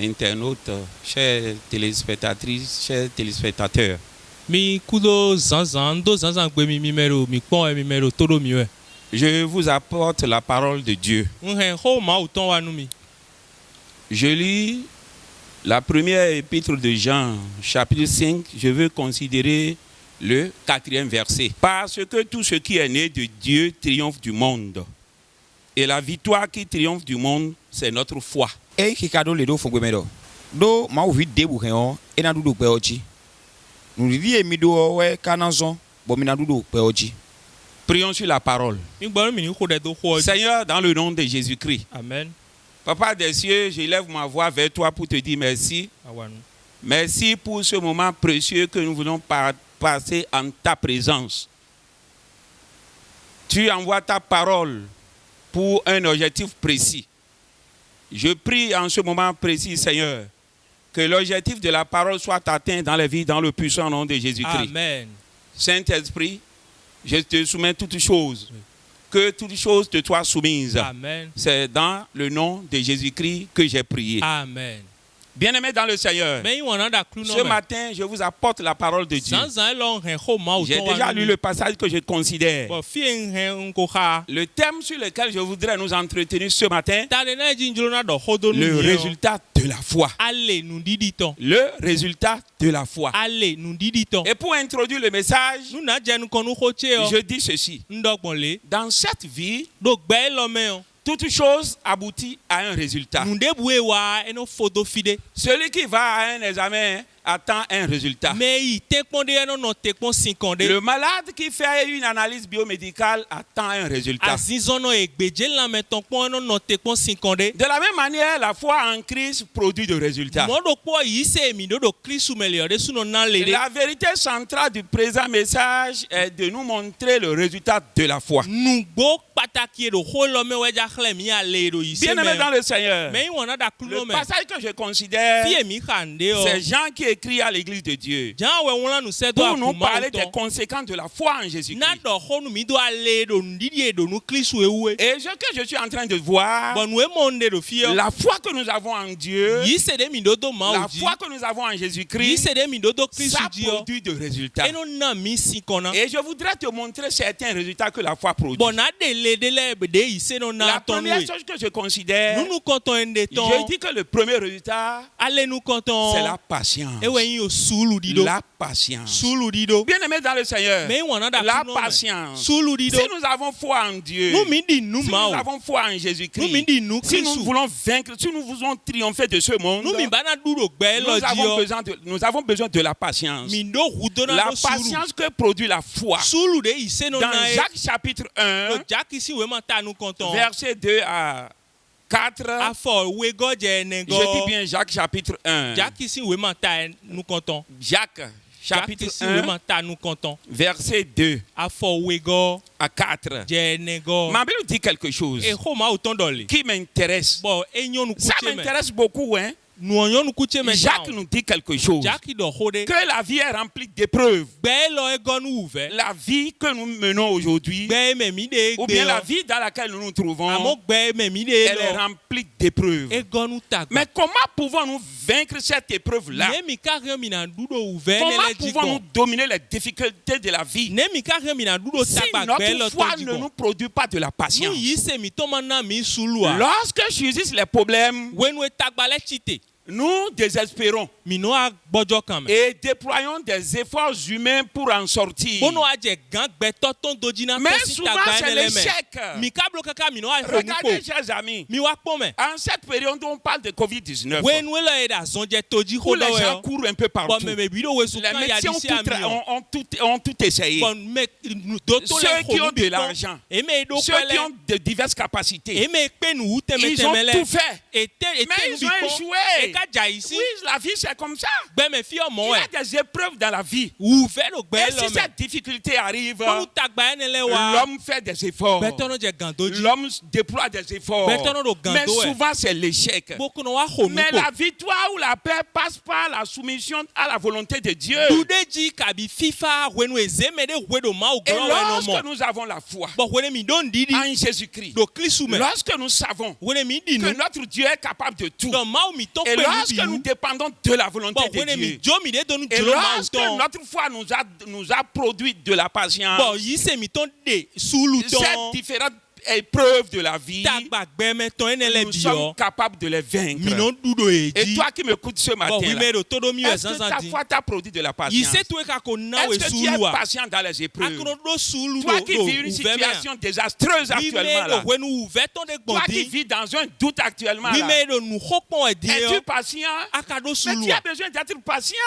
internautes, chers téléspectatrices, chers téléspectateurs. Mi kudo zanzan do zanzan gbe mi mero mi pon mi mero todo mi we. Je vous apporte la parole de Dieu. Ho ma uton wa nu mi. Je lis la première épître de Jean, chapitre 5. Je veux considérer le 4e verset. Parce que tout ce qui est né de Dieu triomphe du monde. Et la victoire qui triomphe du monde, c'est notre foi. E kikado le do fo gbemedo. Do ma o vi debu hen e na dudu pe oji. Nous dit mi do we kananzon, bo mi na dudu pe oji. Prions sur la parole. Seigneur, dans le nom de Jésus-Christ. Amen. Papa des cieux, j'élève ma voix vers toi pour te dire merci. Merci pour ce moment précieux que nous voulons passer en ta présence. Tu envoies ta parole pour un objectif précis. Je prie en ce moment précis, Seigneur, que l'objectif de la parole soit atteint dans la vie, dans le puissant nom de Jésus-Christ. Amen. Saint-Esprit, je te soumets toutes choses. Que toutes choses te soient soumises. Amen. C'est dans le nom de Jésus-Christ que j'ai prié. Amen. Bien-aimés dans le Seigneur, ce matin, je vous apporte la parole de Dieu. J'ai déjà lu le passage que je considère. Le thème sur lequel je voudrais nous entretenir ce matin, le résultat de la foi. Le résultat de la foi. Et pour introduire le message, je dis ceci. Dans cette vie, toute chose aboutit à un résultat. Celui qui va à un examen attend un résultat. Le malade qui fait une analyse biomédicale attend un résultat. De la même manière, la foi en Christ produit des résultats. La vérité centrale du présent message est de nous montrer le résultat de la foi. Bien-aimés dans le Seigneur, le passage que je considère, c'est Jean qui écrit à l'église de Dieu pour nous parler des conséquences de la foi en Jésus-Christ. Et ce que je suis en train de voir, la foi que nous avons en Dieu, la foi que nous avons en Jésus-Christ, ça produit des résultats. Et je voudrais te montrer certains résultats que la foi produit. La première chose que je considère, je dis que le premier résultat, c'est la patience. La patience. Bien-aimés dans le Seigneur, la patience. Si nous avons foi en Dieu, si nous avons foi en Jésus-Christ, si nous voulons vaincre, si nous voulons triompher de ce monde, nous avons besoin de la patience. La patience que produit la foi. Dans Jacques chapitre 1, verset 2 à 4. Je dis bien Jacques chapitre 1. Jacques chapitre 1, verset 2 à 4. Ma Bible dit quelque chose qui m'intéresse. Ça m'intéresse beaucoup, hein? Jacques nous dit quelque chose, que la vie est remplie d'épreuves. La vie que nous menons aujourd'hui, ou bien la vie dans laquelle nous nous trouvons, elle est remplie d'épreuves. Mais comment pouvons-nous vaincre cette épreuve-là? Comment pouvons-nous dominer les difficultés de la vie si notre foi ne nous produit pas de la patience? Lorsque surgissent les problèmes, nous désespérons et déployons des efforts humains pour en sortir. Mais souvent c'est l'échec. Regardez, chers amis, en cette période où on parle de Covid-19, où les gens courent un peu partout, les médecins ont tout essayé. Ceux qui ont de l'argent, ceux qui ont de diverses capacités, ils ont tout fait, mais ils ont échoué. Oui, la vie c'est comme ça. Il y a des épreuves dans la vie. Et si cette difficulté arrive, l'homme fait des efforts. L'homme déploie des efforts. Mais souvent c'est l'échec. Mais la victoire ou la paix passe par la soumission à la volonté de Dieu. Et lorsque nous avons la foi en Jésus-Christ, lorsque nous savons que notre Dieu est capable de tout, et lorsque nous dépendons de la volonté de Dieu, et lorsque notre foi nous a produit de la patience, cette différente épreuves de la vie, nous sommes capables de les vaincre. Et toi qui m'écoutes ce matin, est-ce que ta foi t'a produit de la patience? Est-ce que tu es patient dans les épreuves? Toi qui vis une situation désastreuse actuellement là, toi qui vis dans un doute actuellement là, es-tu patient? Mais tu as besoin d'être patient,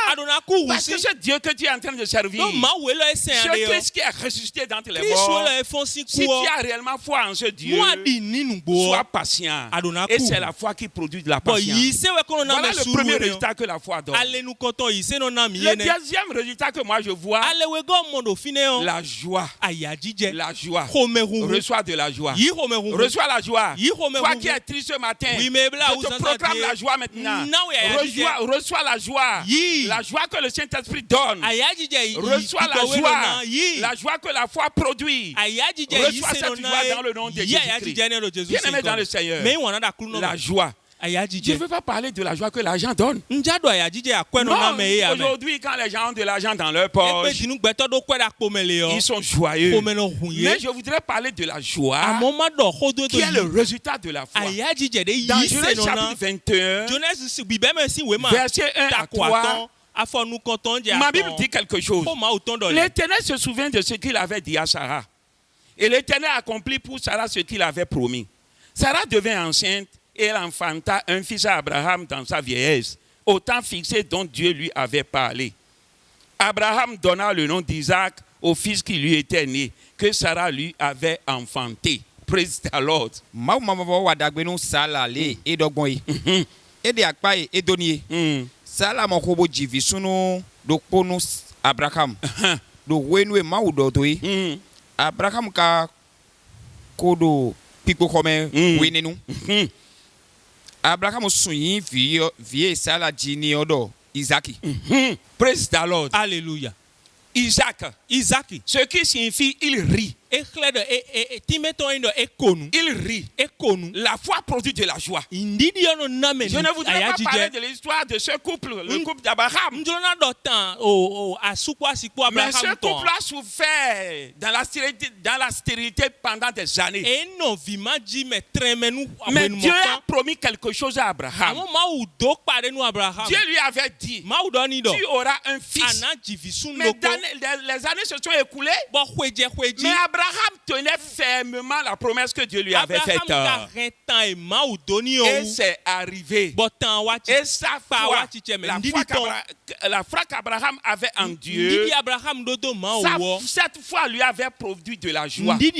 parce que ce Dieu que tu es en train de servir, ce Christ qui est ressuscité d'entre les morts, si tu as réellement foi en ce Dieu, sois patient. Et c'est la foi qui produit de la patience. Voilà le premier résultat que la foi donne. Le deuxième résultat que moi je vois, la joie. La joie. Reçois de la joie. Reçois la joie. Toi qui es triste ce matin, je te proclame la joie maintenant. Reçois la joie. La joie que le Saint-Esprit donne. Reçois la joie. La joie que la foi produit. Reçois cette joie dans le nom de Jésus-Christ. Bien-aimé dans le Seigneur, la joie. Je ne veux pas parler de la joie que l'argent donne. Non, aujourd'hui, quand les gens ont de l'argent dans leur poche, ils sont joyeux. Mais je voudrais parler de la joie qui est le résultat de la foi. Dans Genèse chapitre 21, verset 1 à 3, ma Bible dit quelque chose. L'Éternel se souvient de ce qu'il avait dit à Sarah. Et l'Éternel accomplit pour Sarah ce qu'il avait promis. Sarah devint enceinte et elle enfanta un fils à Abraham dans sa vieillesse, au temps fixé dont Dieu lui avait parlé. Abraham donna le nom d'Isaac au fils qui lui était né, que Sarah lui avait enfanté. Praise the Lord. Abraham ka kodo pipo kome wenenu. Abraham sunyi vie sala jini odo Isaac. Praise the Lord. Alléluia. Isaac, ce qui signifie il rit. Il rit. La foi produit de la joie. Je ne voudrais pas parler de l'histoire de ce couple, le couple d'Abraham. Mais ce couple a souffert dans la stérilité pendant des années. Mais Dieu a promis quelque chose à Abraham. Dieu lui avait dit, tu auras un fils. Mais les années se sont écoulées. Mais Abraham tenait fermement la promesse que Dieu lui avait faite. Et c'est arrivé. Et sa foi, la foi qu'Abraham avait en Dieu, cette foi lui avait produit de la joie. Et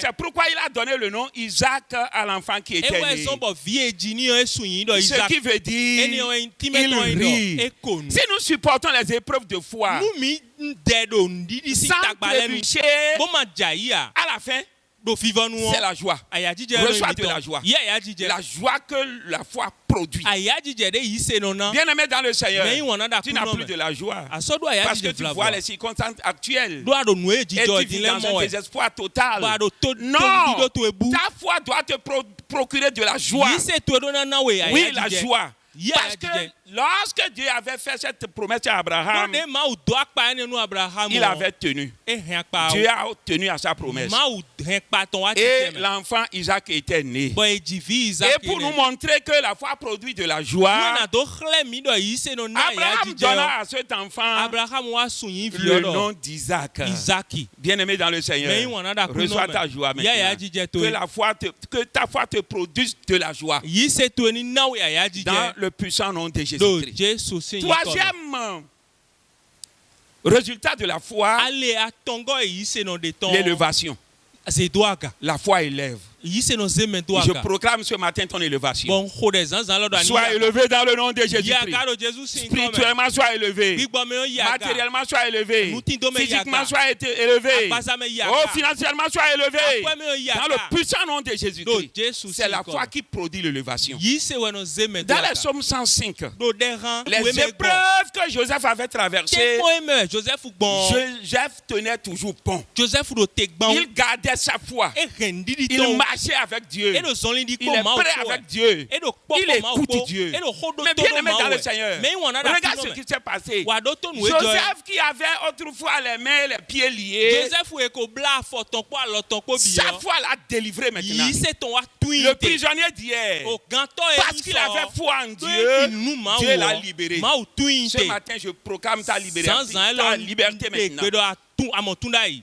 c'est pourquoi il a donné le nom Isaac à l'enfant qui était né. Ce qui veut dire, il rit. Si nous supportons les épreuves de foi, sans trébucher, à la fin, c'est la joie. Reçois de la joie. La joie que la foi produit. Bien-aimé dans le Seigneur, tu n'as plus de la joie parce que tu vois les circonstances actuelles et tu vis dans un désespoir total. Non, ta foi doit te procurer de la joie. Oui, la joie. Parce que lorsque Dieu avait fait cette promesse à Abraham, il avait tenu. Dieu a tenu à sa promesse. Et l'enfant Isaac était né. Et pour nous montrer que la foi produit de la joie, Abraham donna à cet enfant le nom d'Isaac. Bien-aimé dans le Seigneur, reçois ta joie maintenant. Que ta foi te produise de la joie. Dans le puissant nom de Jésus-Christ. Troisième résultat de la foi, l'élévation. La foi élève. Je proclame ce matin ton élévation. Sois élevé dans le nom de Jésus-Christ. Spirituellement, sois élevé. Matériellement, sois élevé. Physiquement, sois élevé. Oh, financièrement, sois élevé. Dans le puissant nom de Jésus-Christ. C'est la foi qui produit l'élévation. Dans les psaumes 105, les épreuves que Joseph avait traversées, Joseph tenait toujours bon. Il gardait sa foi. Il fâché avec Dieu. Il est prêt avec Dieu. Il écoute Dieu. Mais bien aimé dans le Seigneur, regarde ce qui s'est passé. Joseph qui avait autrefois les mains et les pieds liés, sa foi l'a délivré maintenant. Le prisonnier d'hier, parce qu'il avait foi en Dieu, Dieu l'a libéré. Ce matin, je proclame ta liberté maintenant.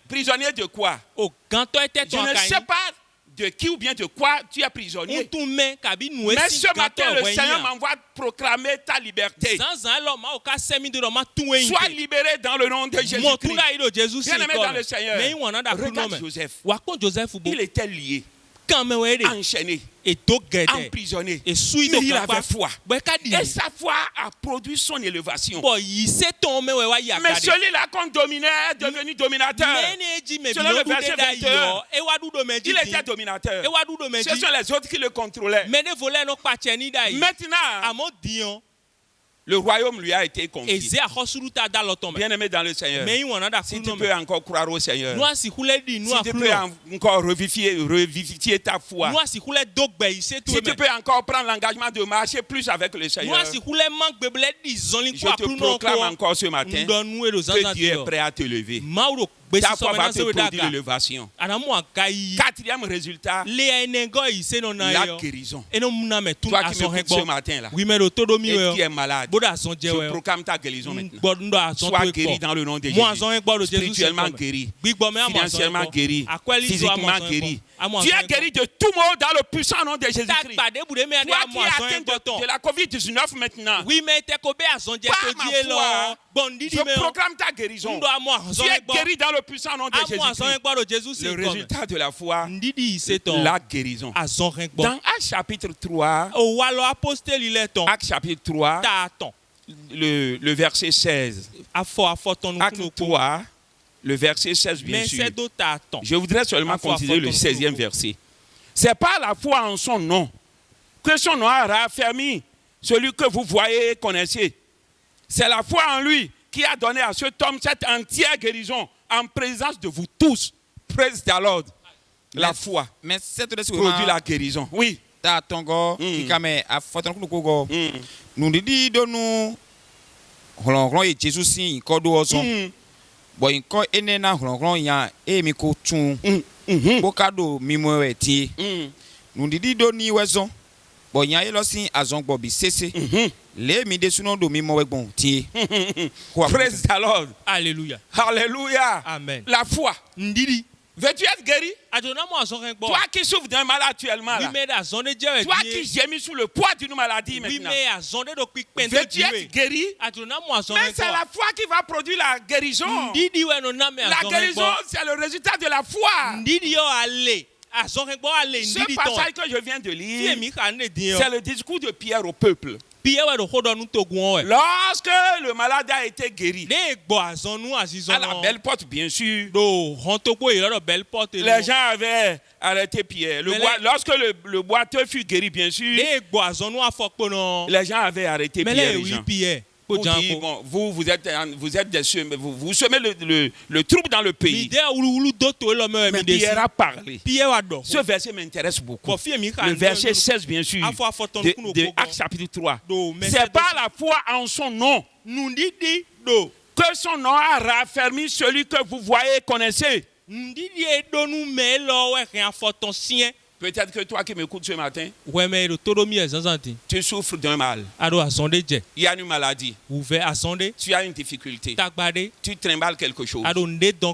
Prisonnier de quoi? Je ne sais pas de qui ou bien de quoi tu es prisonnier. Mais ce matin, le Seigneur m'envoie proclamer ta liberté. Sois libéré dans le nom de Jésus-Christ. Bien aimé dans le Seigneur, regarde Joseph. Il était lié, enchaîné, emprisonné, mais il avait foi. Et sa foi a produit son élévation. Mais celui-là qu'on dominait est devenu dominateur. Selon le verset 21, il était dominateur. Ce sont les autres qui le contrôlaient. Maintenant, le royaume lui a été confié. Bien aimé dans le Seigneur, si tu peux encore croire au Seigneur, si tu peux encore revivifier ta foi, si tu peux encore prendre l'engagement de marcher plus avec le Seigneur, je te proclame encore ce matin que Dieu est prêt à te lever. Ta foi va te produire l'élévation. Quatrième résultat, la guérison. Toi qui m'écoutes ce matin-là et qui es malade, je proclame ta guérison maintenant. Sois guéri dans le nom de Jésus. Spirituellement guéri, financièrement guéri, physiquement guéri. Tu es guéri de tout mot dans le puissant nom de Jésus-Christ. Toi qui es atteint de la COVID-19 maintenant, je proclame ta guérison. Tu es guéri dans le puissant nom de Jésus-Christ. Le résultat de la foi, la guérison. Dans Actes chapitre 3, le verset 16. Acte 3, le verset 16, bien sûr. Je voudrais seulement considérer le 16e verset. C'est par la foi en son nom que son nom a raffermi celui que vous voyez et connaissez. C'est la foi en lui qui a donné à cet homme cette entière guérison en présence de vous tous. Praise the Lord. La foi produit la guérison. Oui. Bon, quand enena hlonghlong ya emiko tun bokado mimo eti nous didi doni wezo bon ya elosin azongbo bi sese le mi de suno do mimo wegbon ti. Praise the Lord. Alléluia. Alléluia. Amen. La foi. Ndidi. Veux-tu être guéri? Toi qui souffres d'un mal actuellement, là. Toi qui gémis sous le poids d'une maladie maintenant. Veux-tu être guéri? Mais c'est la foi qui va produire la guérison. La guérison, c'est le résultat de la foi. Ce passage que je viens de lire, c'est le discours de Pierre au peuple. Lorsque le malade a été guéri, à la belle porte, bien sûr, les gens avaient arrêté Pierre. Lorsque le boiteux fut guéri, bien sûr, les gens avaient arrêté Pierre. Pour dire, bon, vous êtes des semeurs, vous semez le trouble dans le pays. Mais Pierre a parlé. Ce verset m'intéresse beaucoup. Le verset 16, bien sûr, de Actes chapitre 3. C'est par la foi en son nom que son nom a raffermi celui que vous voyez et connaissez. Peut-être que toi qui m'écoutes ce matin, tu souffres d'un mal. Il y a une maladie. Tu as une difficulté. Tu trimbales quelque chose.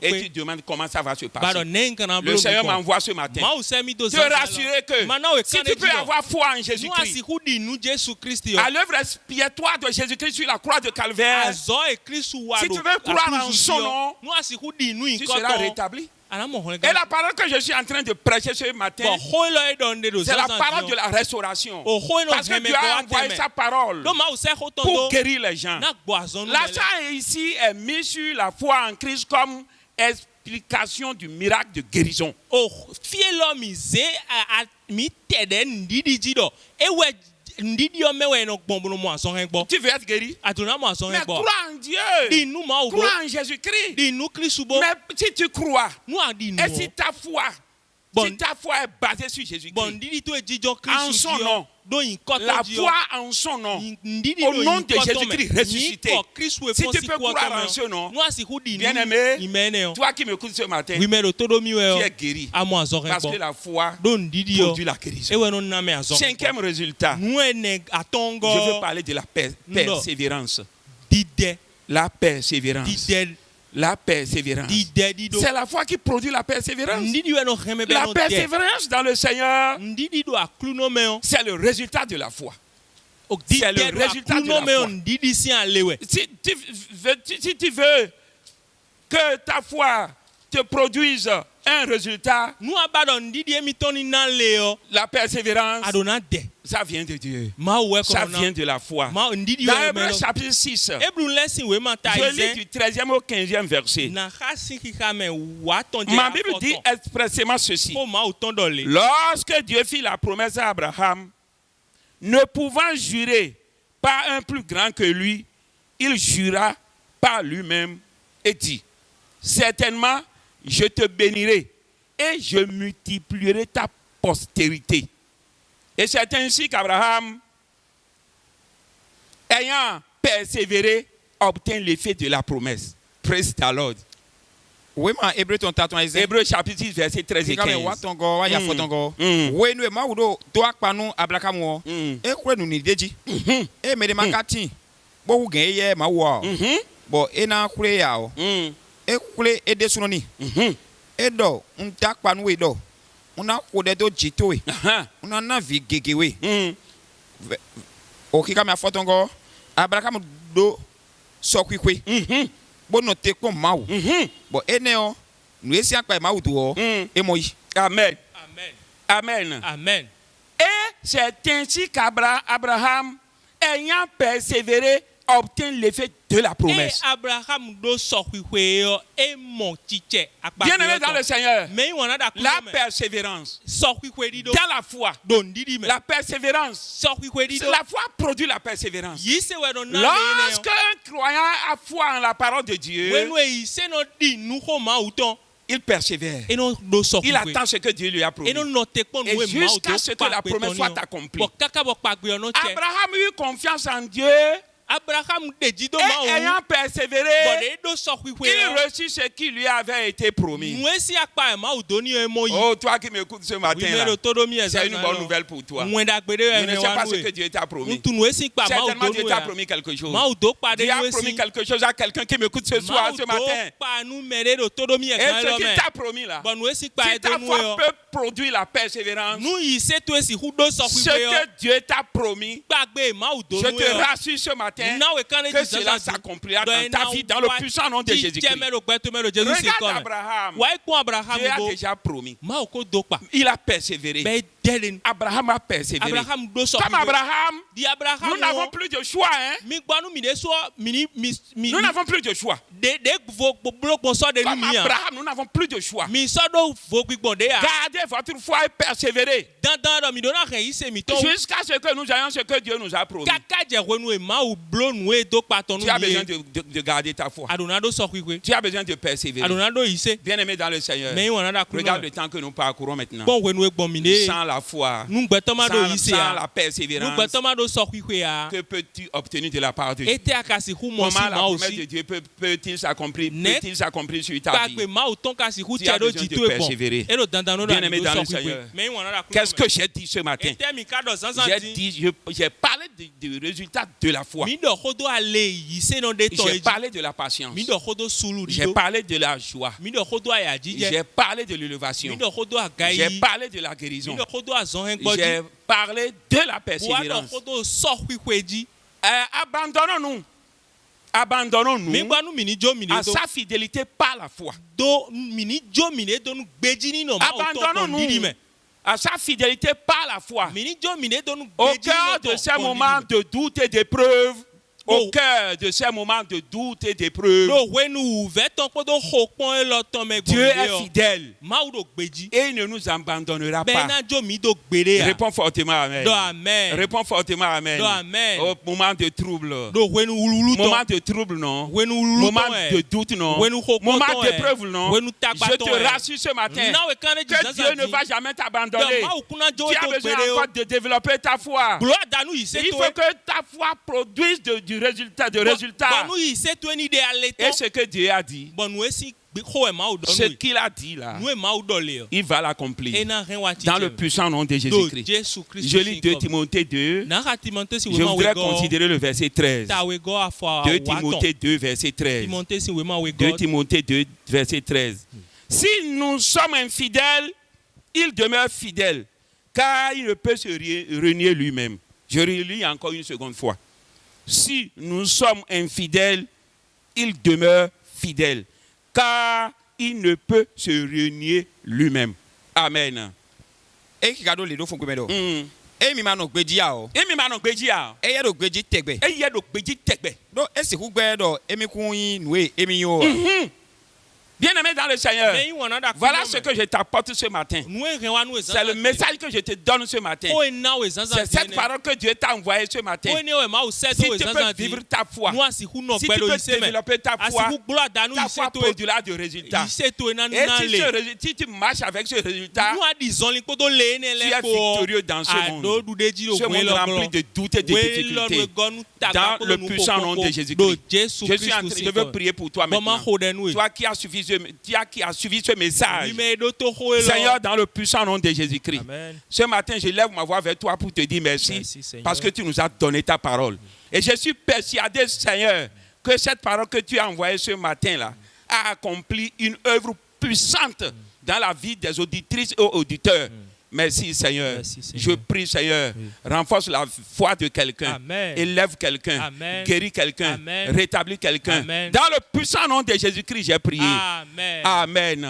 Et tu demandes comment ça va se passer. Le Seigneur m'envoie ce matin te rassurer que si tu peux avoir foi en Jésus-Christ, à l'œuvre expiatoire de Jésus-Christ sur la croix de Calvaire, si tu veux croire en son nom, tu seras rétabli. Et la parole que je suis en train de prêcher ce matin, c'est la parole de la restauration. Parce que Dieu a envoyé sa parole pour guérir les gens. L'accent ici est mis sur la foi en Christ comme explication du miracle de guérison. Tu veux être guéri? Mais crois en Dieu. Crois en Jésus-Christ. Mais si tu crois, et si ta foi Si ta foi est basée sur Jésus-Christ, en son nom, la foi en son nom, au nom de Jésus-Christ ressuscité. Si tu peux croire en ce nom, bien-aimé, toi qui m'écoutes ce matin, tu es guéri. Parce que la foi produit la guérison. 5e résultat, je veux parler de la persévérance. La persévérance. La persévérance. C'est la foi qui produit la persévérance. La persévérance dans le Seigneur, c'est le résultat de la foi. C'est le résultat de la foi. Si tu veux que ta foi te produise un résultat, la persévérance, ça vient de Dieu. Ça vient de la foi. Dans Hébreux chapitre 6, je lis du 13e au 15e verset. Ma Bible dit expressément ceci. Lorsque Dieu fit la promesse à Abraham, ne pouvant jurer par un plus grand que lui, il jura par lui-même et dit, certainement, je te bénirai et je multiplierai ta postérité. Et c'est ainsi qu'Abraham, ayant persévéré, obtint l'effet de la promesse. Praise the Lord. Hébreux chapitre 6, verset 13 et 15. Edo untakpanu edo una kodedo jitoe una na vigegewe okika me afotongo Abraham do sokwikwe bono tekpo mawu bo eneo nu esi akpa mawu do emoyi. Amen. Amen. Amen. Amen. Et c'est ainsi qu'Abraham, ayant persévéré, obtient l'effet de la promesse. Bien-aimé dans le Seigneur, la persévérance dans la foi, la persévérance, la foi produit la persévérance. Lorsque un croyant a foi en la parole de Dieu, il persévère. Il attend ce que Dieu lui a promis. Et jusqu'à ce que la promesse soit accomplie. Abraham eut confiance en Dieu. Et ayant persévéré, il reçut ce qui lui avait été promis. Oh, toi qui m'écoutes ce matin, c'est une bonne nouvelle pour toi. Je ne sais pas ce que Dieu t'a promis. Certainement Dieu t'a promis quelque chose. Dieu a promis quelque chose à quelqu'un qui m'écoute ce soir, ce matin. Et ce qu'il t'a promis là, si ta foi peut produire la persévérance, ce que Dieu t'a promis, je te rassure ce matin, que cela s'accomplira dans ta vie dans le puissant nom de Jésus-Christ. Regarde Abraham. Dieu a déjà promis. Il a persévéré. Abraham a persévéré. Comme Abraham, nous n'avons plus de choix. Nous n'avons plus de choix. Comme Abraham, nous n'avons plus de choix. Gardez votre foi et persévérez. Jusqu'à ce que nous ayons ce que Dieu nous a promis. Tu as besoin de garder ta foi. Tu as besoin de persévérer. Bien-aimé dans le Seigneur, regarde le temps que nous parcourons maintenant. Sans la foi, sans la persévérance, que peux-tu obtenir de la part de Dieu? Comment la promesse de Dieu peut-il s'accomplir sur ta vie? Tu as besoin de persévérer. Bien-aimé dans le Seigneur, qu'est-ce que j'ai dit ce matin? J'ai parlé du résultat de la foi. J'ai parlé de la patience. J'ai parlé de la joie. J'ai parlé de l'élévation. J'ai parlé de la guérison. J'ai parlé de la persévérance. Abandonnons-nous. Abandonnons-nous à sa fidélité par la foi. Abandonnons-nous à sa fidélité par la foi. Au cœur de ces moments de doute et d'épreuve, au cœur de ces moments de doute et d'épreuve, Dieu est fidèle et il ne nous abandonnera pas. Réponds fortement amen. Réponds fortement amen. Au moment de trouble, moment de trouble non, moment de doute non, moment d'épreuve non, je te rassure ce matin que Dieu ne va jamais t'abandonner. Tu as besoin encore de développer ta foi. Il faut que ta foi produise du résultat, Et ce que Dieu a dit, ce qu'il a dit là, il va l'accomplir. Dans le puissant nom de Jésus-Christ. Je lis 2 Timothée 2. Je voudrais considérer le verset 13. 2 Timothée 2, verset 13. 2 Timothée 2, verset 13. Si nous sommes infidèles, il demeure fidèle, car il ne peut se renier lui-même. Je relis encore une seconde fois. Si nous sommes infidèles, il demeure fidèle, car il ne peut se renier lui-même. Amen. Et qui gado le do fun gbedo. E mi ma no gbeji a o. E mi ma no gbeji a. E ye do gbeji tegbe. E ye do gbeji tegbe. Do e se ku gbedo e mi kun yin nu e mi yo. Bien-aimé dans le Seigneur, voilà ce que je t'apporte ce matin. C'est le message que je te donne ce matin. C'est cette parole que Dieu t'a envoyée ce matin. Si tu peux vivre ta foi, si tu peux développer ta foi produira du résultat. Et si tu marches avec ce résultat, tu es victorieux dans ce monde. Ce monde rempli de doutes et de difficultés. Dans le puissant nom de Jésus-Christ. Je veux prier pour toi maintenant. Toi qui as suivi ce message. Seigneur, dans le puissant nom de Jésus-Christ. Ce matin, je lève ma voix vers toi pour te dire merci parce que tu nous as donné ta parole. Et je suis persuadé, Seigneur, que cette parole que tu as envoyée ce matin-là a accompli une œuvre puissante dans la vie des auditrices et auditeurs. Merci Seigneur. Je prie Seigneur, renforce la foi de quelqu'un, élève quelqu'un, guéris quelqu'un, rétablis quelqu'un. Dans le puissant nom de Jésus-Christ, j'ai prié. Amen.